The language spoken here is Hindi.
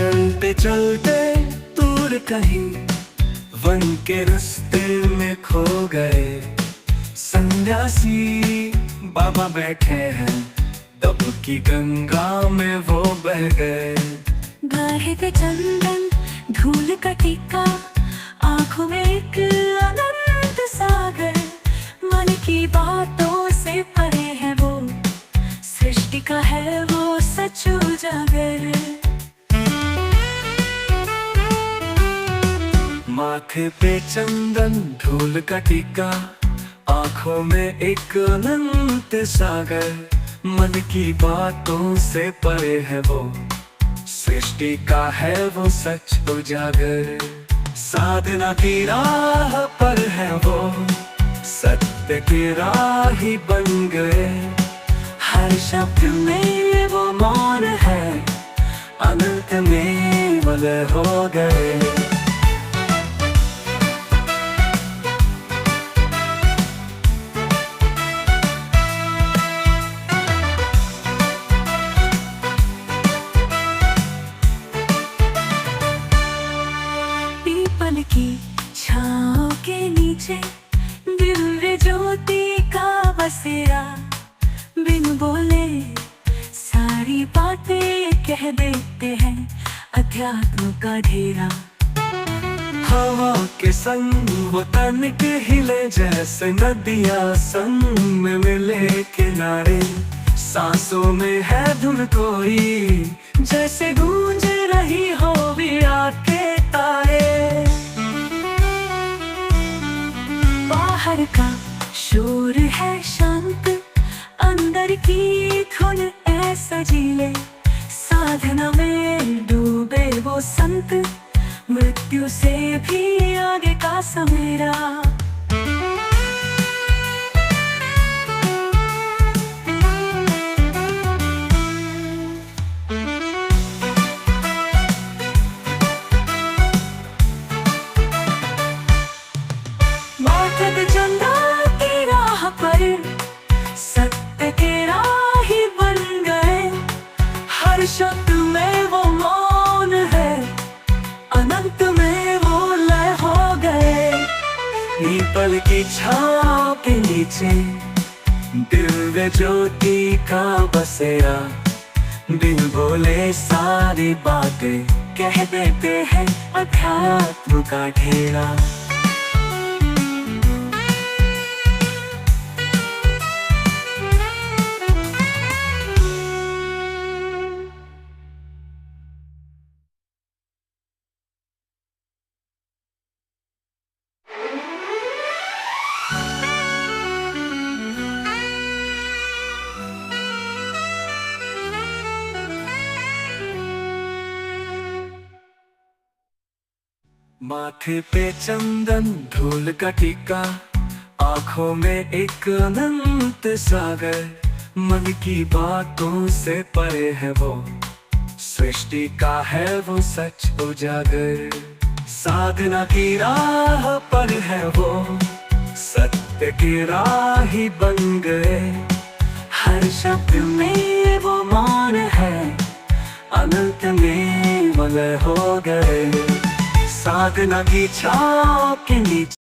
चलते चलते दूर कहीं वन के रास्ते में खो गए। सन्यासी बाबा बैठे हैं, तब की गंगा में वो बह गए। गाहे पे चंदन धूल का टीका, आंखों में एक अनंत सागर। मन की बातों से परे है वो, सृष्टि का है वो सच उजागर। माथे पे चंदन धूल का टीका, आंखों में एक अनंत सागर। मन की बातों से परे है वो, सृष्टि का है वो सच उजागर। साधना की राह पर है वो, सत्य की राही बन गए। हर शब्द में वो मौन है, अनंत में वलय हो गए। पीपल की छाँव के नीचे दिव्य ज्योति का बसेरा। बिन बोले सारी बातें कह देते हैं, अध्यात्म का ढेरा। हवा के संग वो तनिक हिले, जैसे नदियाँ संग में मिले किनारे। सांसों में है धुन कोई, जैसे गूंज रही हो वीणा के तारे। बाहर का शोर है शांत, अंदर की धुन ऐसा जीले। साधना में डूबे वो संत, मृत्यु से भी आगे का समेरा। माथे चंदा की राह पर सत्य के राही बन गए। हर शब्द में वो मौन है, अनंत में वो लय हो गए। पीपल की छाँव के नीचे दिव्य ज्योति का बसेरा। बिन बोले सारी बातें कह देते हैं, अध्यात्म का ढेरा। माथे पे चंदन धूल का टीका, आंखों में एक अनंत सागर। मन की बातों से परे है वो, सृष्टि का है वो सच उजागर। साधना की राह पर है वो, सत्य की राही बन गए। हर शब्द में वो मौन है, अनंत में वलय हो गए। साधना की छाँव के नीचे